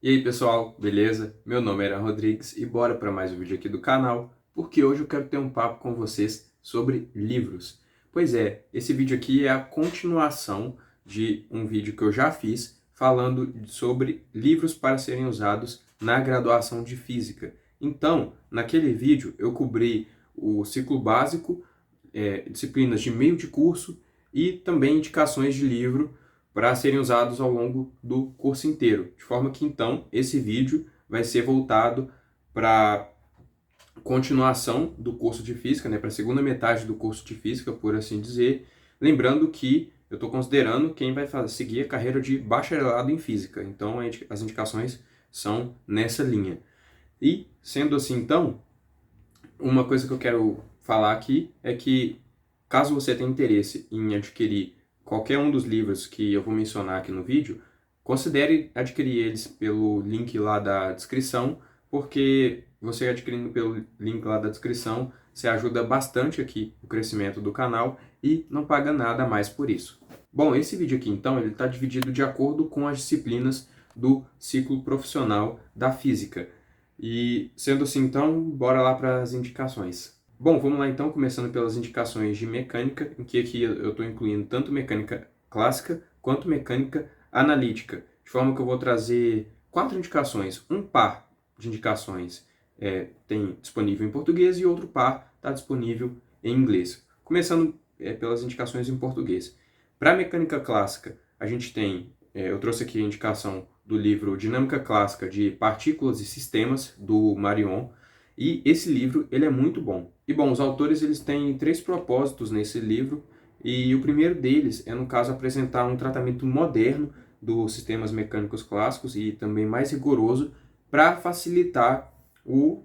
E aí pessoal, beleza? Meu nome é Aaron Rodrigues e bora para mais um vídeo aqui do canal, porque hoje eu quero ter um papo com vocês sobre livros. Pois é, esse vídeo aqui é a continuação de um vídeo que eu já fiz falando sobre livros para serem usados na graduação de Física. Então, naquele vídeo eu cobri o ciclo básico, disciplinas de meio de curso e também indicações de livro para serem usados ao longo do curso inteiro. De forma que, então, esse vídeo vai ser voltado para continuação do curso de Física, né, para a segunda metade do curso de Física, por assim dizer. Lembrando que eu estou considerando quem vai seguir a carreira de bacharelado em Física. Então, as indicações são nessa linha. E, sendo assim, então, uma coisa que eu quero falar aqui é que, caso você tenha interesse em adquirir qualquer um dos livros que eu vou mencionar aqui no vídeo, considere adquirir eles pelo link lá da descrição, porque você adquirindo pelo link lá da descrição, você ajuda bastante aqui o crescimento do canal e não paga nada a mais por isso. Bom, esse vídeo aqui então, ele está dividido de acordo com as disciplinas do ciclo profissional da Física. E sendo assim então, bora lá para as indicações. Bom, vamos lá então, começando pelas indicações de mecânica, em que aqui eu estou incluindo tanto mecânica clássica quanto mecânica analítica, de forma que eu vou trazer 4 indicações. Um par de indicações tem disponível em português e outro par está disponível em inglês. Começando pelas indicações em português. Para a mecânica clássica, a gente tem, eu trouxe aqui a indicação do livro Dinâmica Clássica de Partículas e Sistemas, do Marion, e esse livro ele é muito bom. E bom, os autores eles têm 3 propósitos nesse livro, e o primeiro deles é, no caso, apresentar um tratamento moderno dos sistemas mecânicos clássicos e também mais rigoroso para facilitar o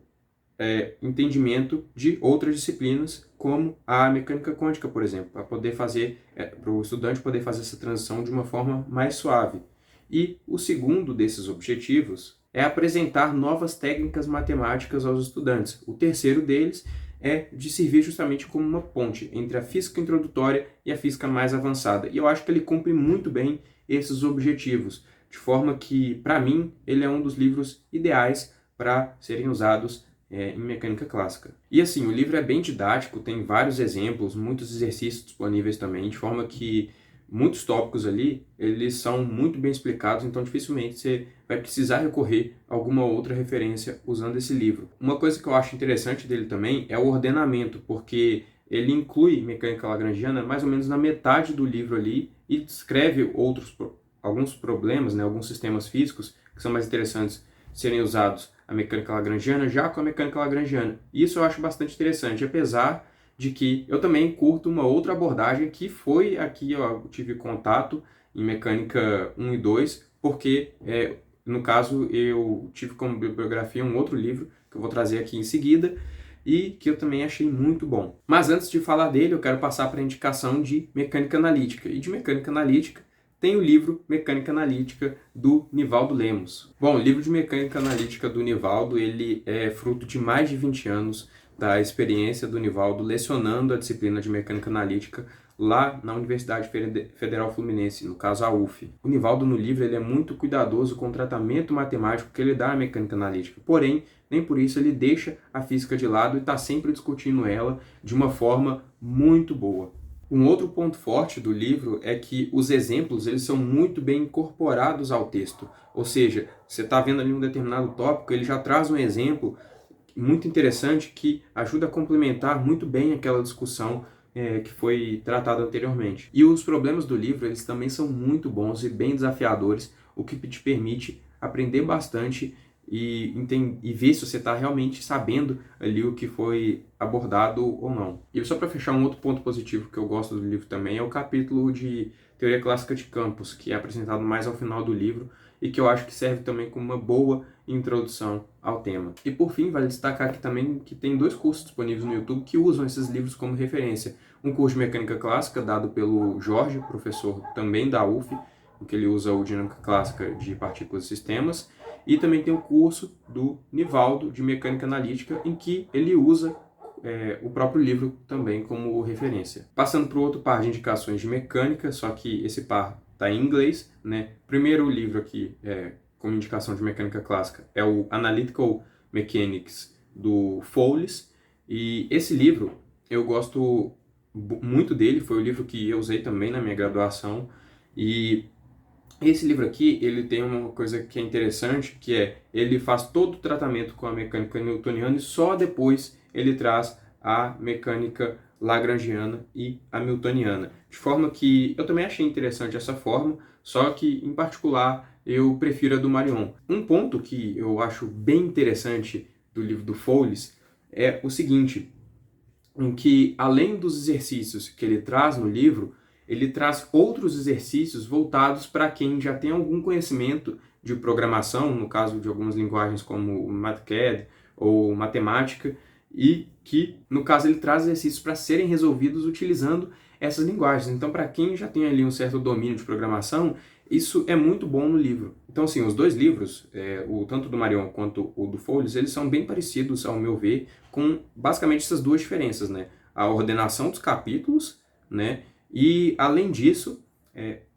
entendimento de outras disciplinas, como a mecânica quântica, por exemplo, para poder fazer, para o estudante poder fazer essa transição de uma forma mais suave. E o segundo desses objetivos é apresentar novas técnicas matemáticas aos estudantes. O terceiro deles é de servir justamente como uma ponte entre a física introdutória e a física mais avançada. E eu acho que ele cumpre muito bem esses objetivos, de forma que, para mim, ele é um dos livros ideais para serem usados em mecânica clássica. E assim, o livro é bem didático, tem vários exemplos, muitos exercícios disponíveis também, de forma que muitos tópicos ali, eles são muito bem explicados, então dificilmente você vai precisar recorrer a alguma outra referência usando esse livro. Uma coisa que eu acho interessante dele também é o ordenamento, porque ele inclui mecânica lagrangiana mais ou menos na metade do livro ali e descreve alguns problemas, né, alguns sistemas físicos que são mais interessantes serem usados a mecânica lagrangiana já com a mecânica lagrangiana. Isso eu acho bastante interessante, apesar de que eu também curto uma outra abordagem que foi aqui eu tive contato em mecânica 1 e 2, porque no caso eu tive como bibliografia um outro livro que eu vou trazer aqui em seguida e que eu também achei muito bom. Mas antes de falar dele, eu quero passar para a indicação de mecânica analítica. E de mecânica analítica tem o livro Mecânica Analítica do Nivaldo Lemos. Bom, o livro de Mecânica Analítica do Nivaldo, ele é fruto de mais de 20 anos da experiência do Nivaldo lecionando a disciplina de Mecânica Analítica lá na Universidade Federal Fluminense, no caso a UF. O Nivaldo no livro ele é muito cuidadoso com o tratamento matemático que ele dá à mecânica analítica, porém, nem por isso ele deixa a física de lado e está sempre discutindo ela de uma forma muito boa. Um outro ponto forte do livro é que os exemplos eles são muito bem incorporados ao texto, ou seja, você está vendo ali um determinado tópico, ele já traz um exemplo muito interessante que ajuda a complementar muito bem aquela discussão que foi tratada anteriormente. E os problemas do livro eles também são muito bons e bem desafiadores, o que te permite aprender bastante e ver se você está realmente sabendo ali o que foi abordado ou não. E só para fechar, um outro ponto positivo que eu gosto do livro também é o capítulo de Teoria Clássica de Campos, que é apresentado mais ao final do livro e que eu acho que serve também como uma boa introdução ao tema. E por fim, vale destacar aqui também que tem 2 cursos disponíveis no YouTube que usam esses livros como referência. Um curso de Mecânica Clássica dado pelo Jorge, professor também da UF, em que ele usa o Dinâmica Clássica de Partículas e Sistemas, e também tem o curso do Nivaldo de Mecânica Analítica, em que ele usa o próprio livro também como referência. Passando para o outro par de indicações de mecânica, só que esse par está em inglês, né? Primeiro livro aqui como indicação de mecânica clássica, é o Analytical Mechanics do Fowles, e esse livro eu gosto muito dele, foi o livro que eu usei também na minha graduação, e esse livro aqui, ele tem uma coisa que é interessante, que é, ele faz todo o tratamento com a mecânica newtoniana e só depois ele traz a mecânica lagrangiana e hamiltoniana. De forma que eu também achei interessante essa forma, só que, em particular, eu prefiro a do Marion. Um ponto que eu acho bem interessante do livro do Fowles é o seguinte, em que, além dos exercícios que ele traz no livro, ele traz outros exercícios voltados para quem já tem algum conhecimento de programação, no caso de algumas linguagens como o MATCAD ou matemática, e que, no caso, ele traz exercícios para serem resolvidos utilizando essas linguagens. Então, para quem já tem ali um certo domínio de programação, isso é muito bom no livro. Então, assim, os dois livros, tanto do Marion quanto o do Fowles, eles são bem parecidos, ao meu ver, com basicamente essas duas diferenças, né? A ordenação dos capítulos, né? E, além disso,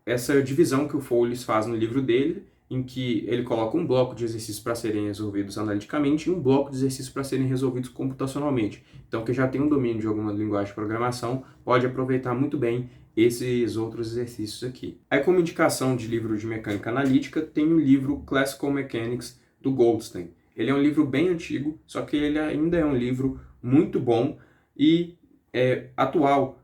essa divisão que o Fowles faz no livro dele, em que ele coloca um bloco de exercícios para serem resolvidos analiticamente e um bloco de exercícios para serem resolvidos computacionalmente. Então, quem já tem um domínio de alguma linguagem de programação pode aproveitar muito bem esses outros exercícios aqui. Aí, como indicação de livro de mecânica analítica, tem o livro Classical Mechanics, do Goldstein. Ele é um livro bem antigo, só que ele ainda é um livro muito bom e atual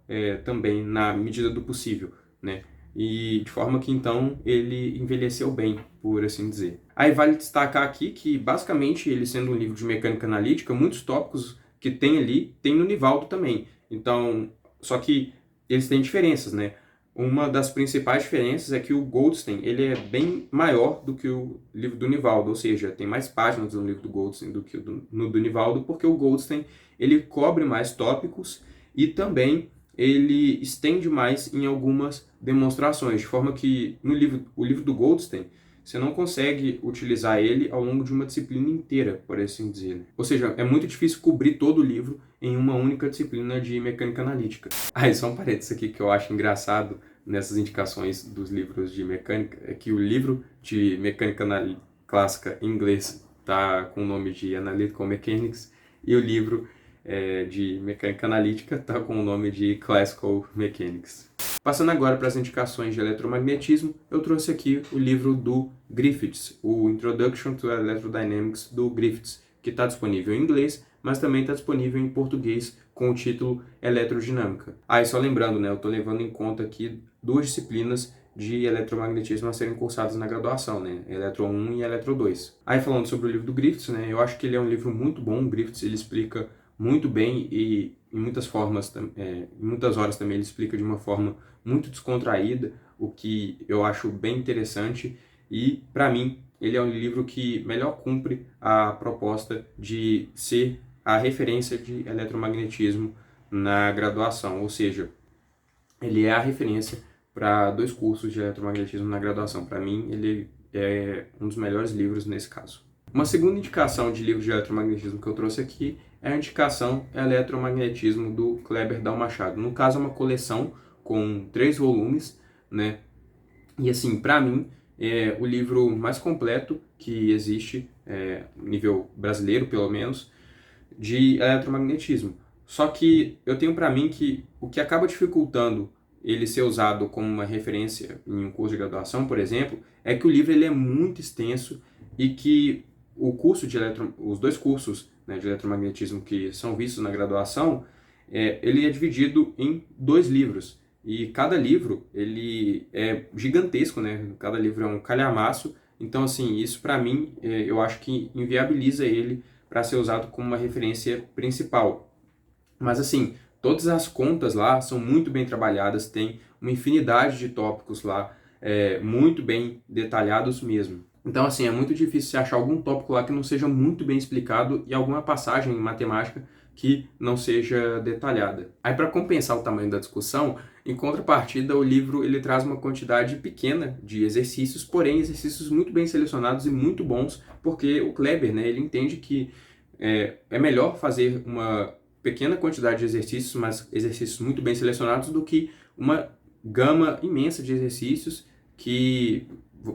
também, na medida do possível, né? E de forma que, então, ele envelheceu bem, por assim dizer. Aí vale destacar aqui que, basicamente, ele sendo um livro de mecânica analítica, muitos tópicos que tem ali, tem no Nivaldo também. Então, só que eles têm diferenças, né? Uma das principais diferenças é que o Goldstein, ele é bem maior do que o livro do Nivaldo, ou seja, tem mais páginas no livro do Goldstein do que no do Nivaldo, porque o Goldstein, ele cobre mais tópicos e também ele estende mais em algumas demonstrações, de forma que o livro do Goldstein, você não consegue utilizar ele ao longo de uma disciplina inteira, por assim dizer. Ou seja, é muito difícil cobrir todo o livro em uma única disciplina de mecânica analítica. Aí, só um parênteses aqui que eu acho engraçado nessas indicações dos livros de mecânica, é que o livro de mecânica clássica em inglês está com o nome de Analytical Mechanics e o livro de mecânica analítica está com o nome de Classical Mechanics. Passando agora para as indicações de eletromagnetismo, eu trouxe aqui o livro do Griffiths, o Introduction to Electrodynamics do Griffiths, que está disponível em inglês, mas também está disponível em português com o título Eletrodinâmica. E só lembrando, né, eu estou levando em conta aqui duas disciplinas de eletromagnetismo a serem cursadas na graduação, né, Eletro 1 e Eletro 2. Aí falando sobre o livro do Griffiths, né, eu acho que ele é um livro muito bom, o Griffiths ele explica muito bem e em muitas formas, em muitas horas também ele explica de uma forma muito descontraída, o que eu acho bem interessante e, para mim, ele é um livro que melhor cumpre a proposta de ser a referência de eletromagnetismo na graduação, ou seja, ele é a referência para 2 cursos de eletromagnetismo na graduação. Para mim, ele é um dos melhores livros nesse caso. Uma segunda indicação de livro de eletromagnetismo que eu trouxe aqui é a indicação Eletromagnetismo do Kleber Dal Machado. No caso, é uma coleção com 3 volumes, né? E assim, para mim, é o livro mais completo que existe, nível brasileiro pelo menos, de eletromagnetismo. Só que eu tenho para mim que o que acaba dificultando ele ser usado como uma referência em um curso de graduação, por exemplo, é que o livro ele é muito extenso e que o curso de os 2 cursos, né, de eletromagnetismo que são vistos na graduação, ele é dividido em 2 livros. E cada livro ele é gigantesco, né? Cada livro é um calhamaço. Então, assim, isso para mim, eu acho que inviabiliza ele para ser usado como uma referência principal. Mas, assim, todas as contas lá são muito bem trabalhadas, tem uma infinidade de tópicos lá, muito bem detalhados mesmo. Então, assim, é muito difícil você achar algum tópico lá que não seja muito bem explicado e alguma passagem em matemática que não seja detalhada. Aí, para compensar o tamanho da discussão, em contrapartida, o livro ele traz uma quantidade pequena de exercícios, porém exercícios muito bem selecionados e muito bons, porque o Kleber, né, ele entende que é melhor fazer uma pequena quantidade de exercícios, mas exercícios muito bem selecionados, do que uma gama imensa de exercícios que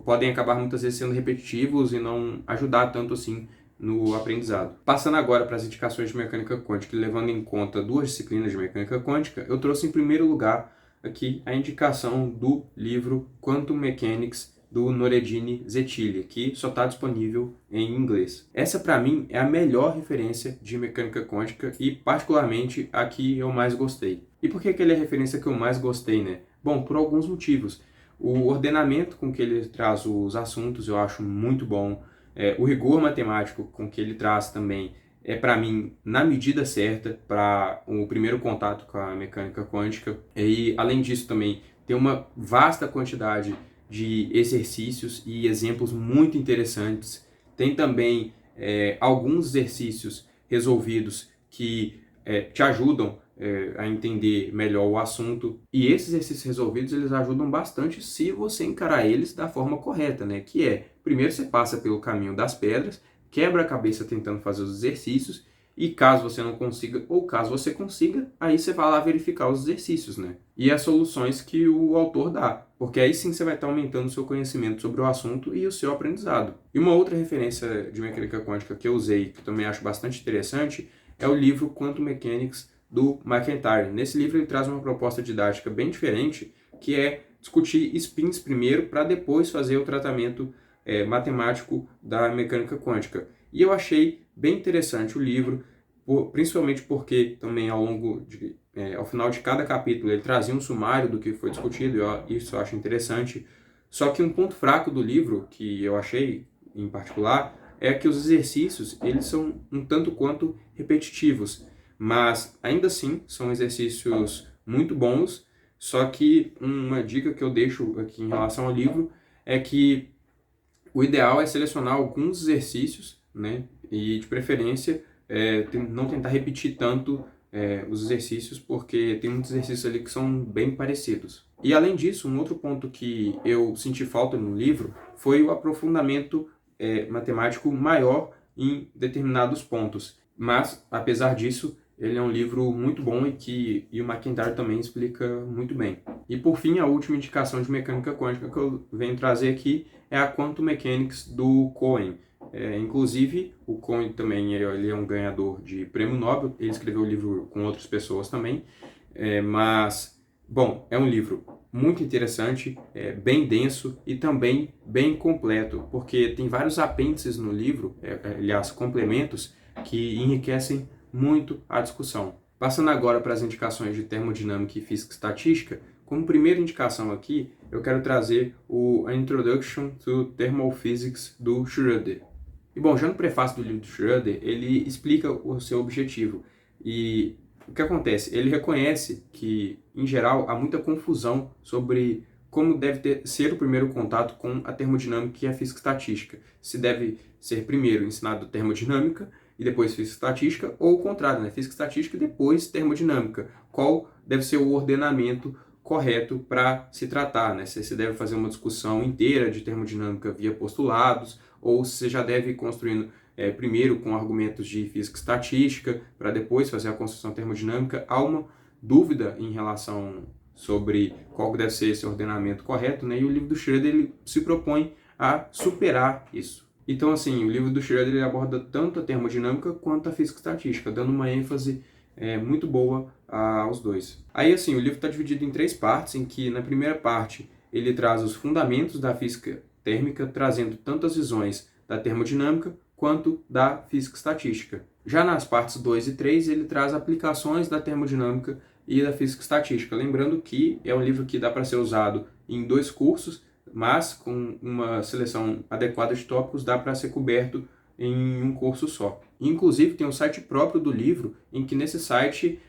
podem acabar muitas vezes sendo repetitivos e não ajudar tanto assim no aprendizado. Passando agora para as indicações de mecânica quântica, levando em conta duas disciplinas de mecânica quântica, eu trouxe em primeiro lugar aqui a indicação do livro Quantum Mechanics, do Nureddin Zetili, que só está disponível em inglês. Essa, para mim, é a melhor referência de mecânica quântica e, particularmente, a que eu mais gostei. E por que ele é a referência que eu mais gostei, né? Bom, por alguns motivos. O ordenamento com que ele traz os assuntos eu acho muito bom. O rigor matemático com que ele traz também é, para mim, na medida certa para o primeiro contato com a mecânica quântica. E, além disso, também tem uma vasta quantidade de exercícios e exemplos muito interessantes. Tem também alguns exercícios resolvidos que te ajudam a entender melhor o assunto. E esses exercícios resolvidos, eles ajudam bastante se você encarar eles da forma correta, né? Que é, primeiro você passa pelo caminho das pedras, quebra a cabeça tentando fazer os exercícios, e caso você não consiga, ou caso você consiga, aí você vai lá verificar os exercícios, né? E as soluções que o autor dá, porque aí sim você vai estar aumentando o seu conhecimento sobre o assunto e o seu aprendizado. E uma outra referência de mecânica quântica que eu usei, que também acho bastante interessante, é o livro Quantum Mechanics, do McIntyre. Nesse livro ele traz uma proposta didática bem diferente, que é discutir spins primeiro, para depois fazer o tratamento matemático da mecânica quântica. E eu achei bem interessante o livro, principalmente porque também ao final de cada capítulo ele trazia um sumário do que foi discutido, e isso eu acho interessante. Só que um ponto fraco do livro, que eu achei em particular, é que os exercícios eles são um tanto quanto repetitivos, mas ainda assim são exercícios muito bons. Só que uma dica que eu deixo aqui em relação ao livro é que o ideal é selecionar alguns exercícios, né? E de preferência não tentar repetir tanto os exercícios, porque tem muitos exercícios ali que são bem parecidos. E além disso, um outro ponto que eu senti falta no livro foi o aprofundamento matemático maior em determinados pontos. Mas, apesar disso, ele é um livro muito bom e o McIntyre também explica muito bem. E por fim, a última indicação de mecânica quântica que eu venho trazer aqui é a Quantum Mechanics do Cohen. Inclusive, o Cohen também ele é um ganhador de prêmio Nobel, ele escreveu o livro com outras pessoas também, mas, bom, é um livro muito interessante, bem denso e também bem completo, porque tem vários apêndices no livro, aliás, complementos, que enriquecem muito a discussão. Passando agora para as indicações de termodinâmica e física estatística, como primeira indicação aqui, eu quero trazer a Introduction to Thermal Physics do Schroeder. E bom, já no prefácio do livro do Schroeder, ele explica o seu objetivo. E o que acontece? Ele reconhece que, em geral, há muita confusão sobre como deve ser o primeiro contato com a termodinâmica e a física estatística. Se deve ser primeiro ensinado termodinâmica e depois física estatística, ou o contrário, né? Física estatística e depois termodinâmica. Qual deve ser o ordenamento correto para se tratar, né? Se você deve fazer uma discussão inteira de termodinâmica via postulados, ou se você já deve ir construindo primeiro com argumentos de física estatística, para depois fazer a construção termodinâmica. Há uma dúvida em relação sobre qual deve ser esse ordenamento correto, né? E o livro do Schroeder ele se propõe a superar isso. Então, assim, o livro do Schroeder ele aborda tanto a termodinâmica quanto a física estatística, dando uma ênfase muito boa aos dois. Aí, assim, o livro está dividido em 3 partes, em que na primeira parte ele traz os fundamentos da física térmica, trazendo tanto as visões da termodinâmica quanto da física estatística. Já nas partes 2 e 3 ele traz aplicações da termodinâmica e da física estatística. Lembrando que é um livro que dá para ser usado em 2 cursos, mas com uma seleção adequada de tópicos dá para ser coberto em um curso só. Inclusive tem um site próprio do livro, em que nesse site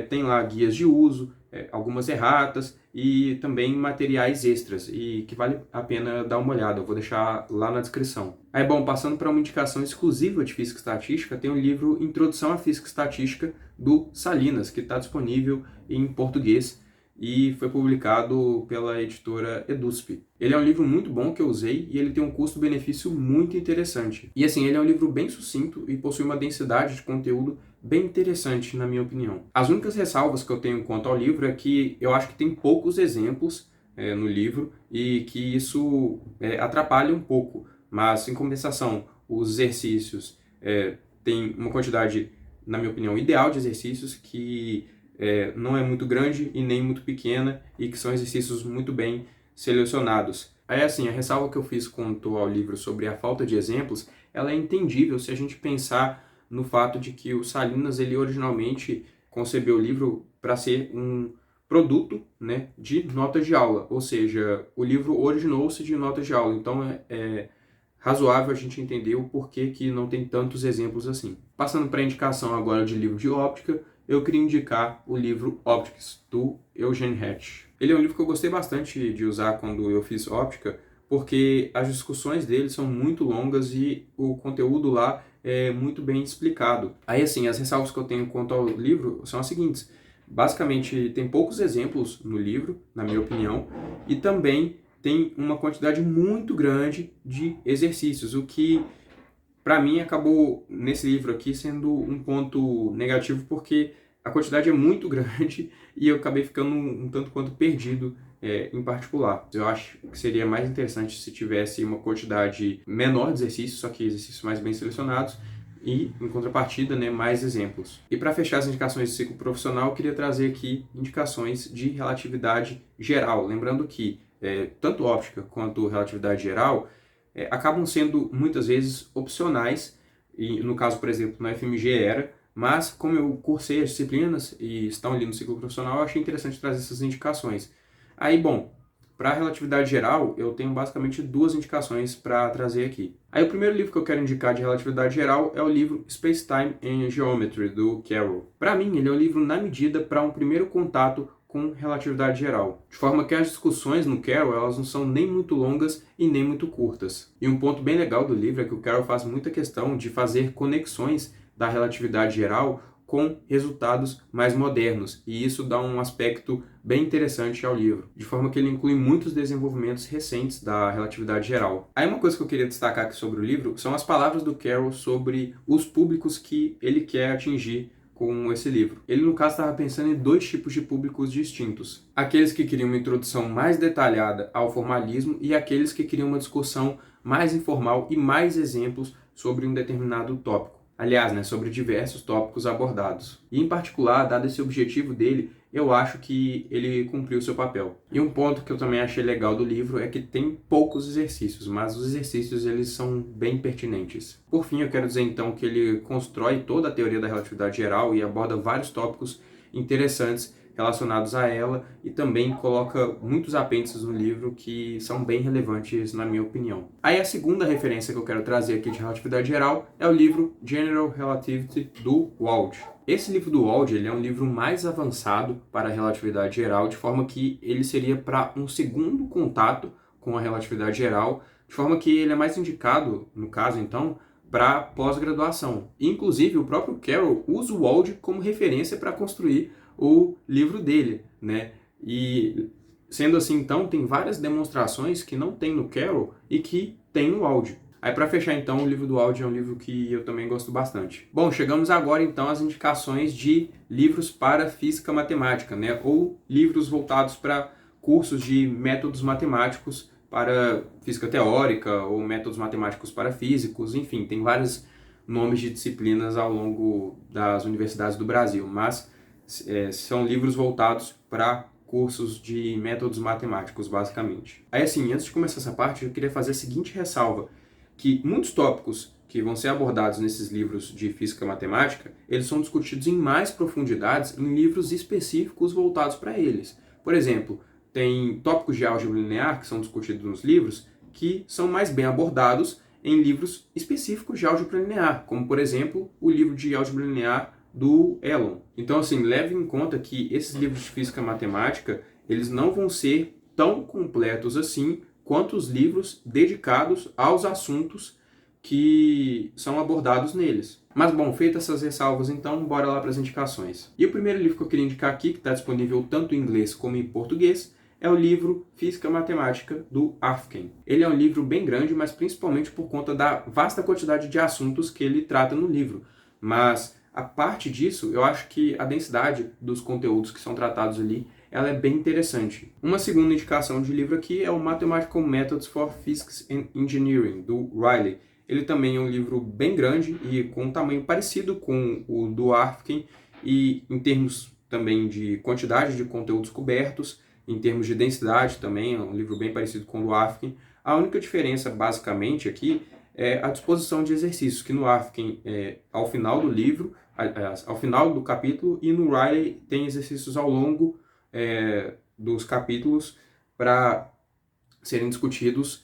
tem lá guias de uso, algumas erratas e também materiais extras, e que vale a pena dar uma olhada, eu vou deixar lá na descrição. Aí, bom, passando para uma indicação exclusiva de física estatística, tem o livro Introdução à Física Estatística do Salinas, que está disponível em português e foi publicado pela editora EDUSP. Ele é um livro muito bom que eu usei e ele tem um custo-benefício muito interessante. E assim, ele é um livro bem sucinto e possui uma densidade de conteúdo bem interessante, na minha opinião. As únicas ressalvas que eu tenho quanto ao livro é que eu acho que tem poucos exemplos no livro e que isso atrapalha um pouco. Mas, em compensação, os exercícios têm uma quantidade, na minha opinião, ideal de exercícios que não é muito grande e nem muito pequena e que são exercícios muito bem selecionados. Aí, assim, a ressalva que eu fiz quanto ao livro sobre a falta de exemplos, ela é entendível se a gente pensar no fato de que o Salinas, ele originalmente concebeu o livro para ser um produto, né, de notas de aula, ou seja, o livro originou-se de notas de aula, então é razoável a gente entender o porquê que não tem tantos exemplos assim. Passando para a indicação agora de livro de óptica, eu queria indicar o livro Optics, do Eugene Hatch. Ele é um livro que eu gostei bastante de usar quando eu fiz óptica, porque as discussões dele são muito longas e o conteúdo lá é muito bem explicado. Aí, assim, as ressalvas que eu tenho quanto ao livro são as seguintes. Basicamente, tem poucos exemplos no livro, na minha opinião, e também tem uma quantidade muito grande de exercícios, o que, para mim, acabou, nesse livro aqui, sendo um ponto negativo, porque a quantidade é muito grande e eu acabei ficando um tanto quanto perdido em particular. Eu acho que seria mais interessante se tivesse uma quantidade menor de exercícios, só que exercícios mais bem selecionados, e, em contrapartida, né, mais exemplos. E para fechar as indicações de ciclo profissional, eu queria trazer aqui indicações de relatividade geral. Lembrando que tanto óptica quanto relatividade geral acabam sendo, muitas vezes, opcionais, e no caso, por exemplo, na FMG era, mas como eu cursei as disciplinas e estão ali no ciclo profissional, eu achei interessante trazer essas indicações. Aí, bom, para a relatividade geral, eu tenho basicamente duas indicações para trazer aqui. Aí o primeiro livro que eu quero indicar de relatividade geral é o livro Space, Time and Geometry, do Carroll. Para mim, ele é um livro na medida para um primeiro contato com relatividade geral, de forma que as discussões no Carroll elas não são nem muito longas e nem muito curtas. E um ponto bem legal do livro é que o Carroll faz muita questão de fazer conexões da relatividade geral com resultados mais modernos, e isso dá um aspecto bem interessante ao livro, de forma que ele inclui muitos desenvolvimentos recentes da relatividade geral. Aí uma coisa que eu queria destacar aqui sobre o livro são as palavras do Carroll sobre os públicos que ele quer atingir com esse livro. Ele, no caso, estava pensando em dois tipos de públicos distintos. Aqueles que queriam uma introdução mais detalhada ao formalismo e aqueles que queriam uma discussão mais informal e mais exemplos sobre um determinado tópico. Aliás, né, sobre diversos tópicos abordados. E, em particular, dado esse objetivo dele, eu acho que ele cumpriu seu papel. E um ponto que eu também achei legal do livro é que tem poucos exercícios, mas os exercícios eles são bem pertinentes. Por fim, eu quero dizer então que ele constrói toda a teoria da relatividade geral e aborda vários tópicos interessantes relacionados a ela e também coloca muitos apêndices no livro que são bem relevantes na minha opinião. Aí a segunda referência que eu quero trazer aqui de relatividade geral é o livro General Relativity do Wald. Esse livro do Wald ele é um livro mais avançado para a relatividade geral, de forma que ele seria para um segundo contato com a relatividade geral, de forma que ele é mais indicado, no caso então, para pós-graduação. Inclusive, o próprio Carroll usa o Wald como referência para construir o livro dele, né? E sendo assim, então, tem várias demonstrações que não tem no Carroll e que tem no Wald. Aí, para fechar, então, o livro do Wald é um livro que eu também gosto bastante. Bom, chegamos agora, então, às indicações de livros para física matemática, né? Ou livros voltados para cursos de métodos matemáticos para física teórica ou métodos matemáticos para físicos, enfim, tem vários nomes de disciplinas ao longo das universidades do Brasil, mas são livros voltados para cursos de métodos matemáticos, basicamente. Aí, assim, antes de começar essa parte, eu queria fazer a seguinte ressalva, que muitos tópicos que vão ser abordados nesses livros de física matemática, eles são discutidos em mais profundidades em livros específicos voltados para eles. Por exemplo, tem tópicos de álgebra linear que são discutidos nos livros que são mais bem abordados em livros específicos de álgebra linear, como, por exemplo, o livro de álgebra linear do Elon. Então, assim, leve em conta que esses livros de física matemática, eles não vão ser tão completos assim quanto os livros dedicados aos assuntos que são abordados neles. Mas, bom, feitas essas ressalvas, então, bora lá para as indicações. E o primeiro livro que eu queria indicar aqui, que está disponível tanto em inglês como em português, é o livro Física Matemática, do Afken. Ele é um livro bem grande, mas principalmente por conta da vasta quantidade de assuntos que ele trata no livro. Mas a parte disso, eu acho que a densidade dos conteúdos que são tratados ali ela é bem interessante. Uma segunda indicação de livro aqui é o Mathematical Methods for Physics and Engineering, do Riley. Ele também é um livro bem grande e com um tamanho parecido com o do Arfken, e em termos também de quantidade de conteúdos cobertos, em termos de densidade também, é um livro bem parecido com o do Arfken. A única diferença, basicamente, aqui é a disposição de exercícios, que no Arfken, ao final do livro, ao final do capítulo, e no Riley tem exercícios ao longo dos capítulos para serem discutidos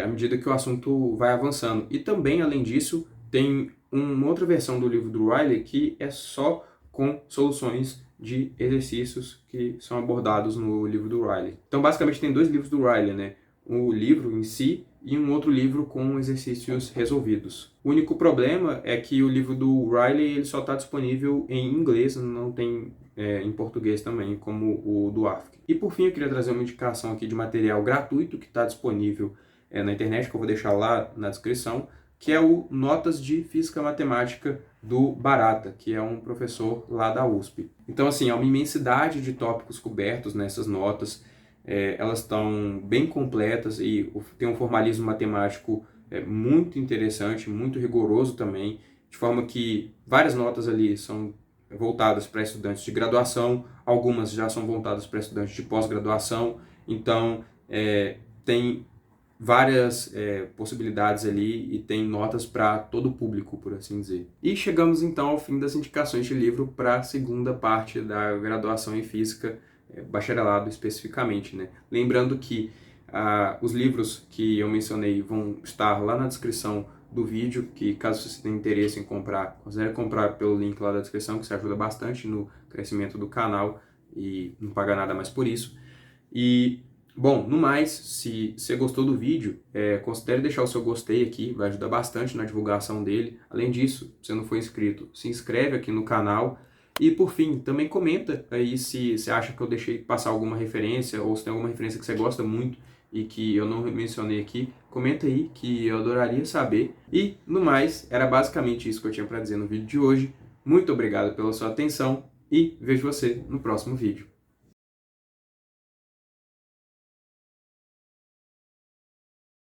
à medida que o assunto vai avançando. E também, além disso, tem uma outra versão do livro do Riley que é só com soluções de exercícios que são abordados no livro do Riley. Então, basicamente, tem dois livros do Riley, né? O livro em si e um outro livro com exercícios resolvidos. O único problema é que o livro do Riley ele só está disponível em inglês, não tem em português também, como o do Arfken. E por fim, eu queria trazer uma indicação aqui de material gratuito que está disponível na internet, que eu vou deixar lá na descrição, que é o Notas de Física Matemática do Barata, que é um professor lá da USP. Então, assim, há uma imensidade de tópicos cobertos nessas notas, elas estão bem completas e tem um formalismo matemático muito interessante, muito rigoroso também, de forma que várias notas ali são voltadas para estudantes de graduação, algumas já são voltadas para estudantes de pós-graduação, então tem várias possibilidades ali e tem notas para todo o público, por assim dizer. E chegamos então ao fim das indicações de livro para a segunda parte da graduação em Física, bacharelado especificamente, né? Lembrando que os livros que eu mencionei vão estar lá na descrição do vídeo, que caso você tenha interesse em comprar, considere comprar pelo link lá da descrição, que isso ajuda bastante no crescimento do canal e não paga nada mais por isso. E, bom, no mais, se você gostou do vídeo, considere deixar o seu gostei aqui, vai ajudar bastante na divulgação dele. Além disso, se você não for inscrito, se inscreve aqui no canal. E por fim, também comenta aí se você acha que eu deixei passar alguma referência, ou se tem alguma referência que você gosta muito e que eu não mencionei aqui, comenta aí que eu adoraria saber. E, no mais, era basicamente isso que eu tinha para dizer no vídeo de hoje. Muito obrigado pela sua atenção e vejo você no próximo vídeo.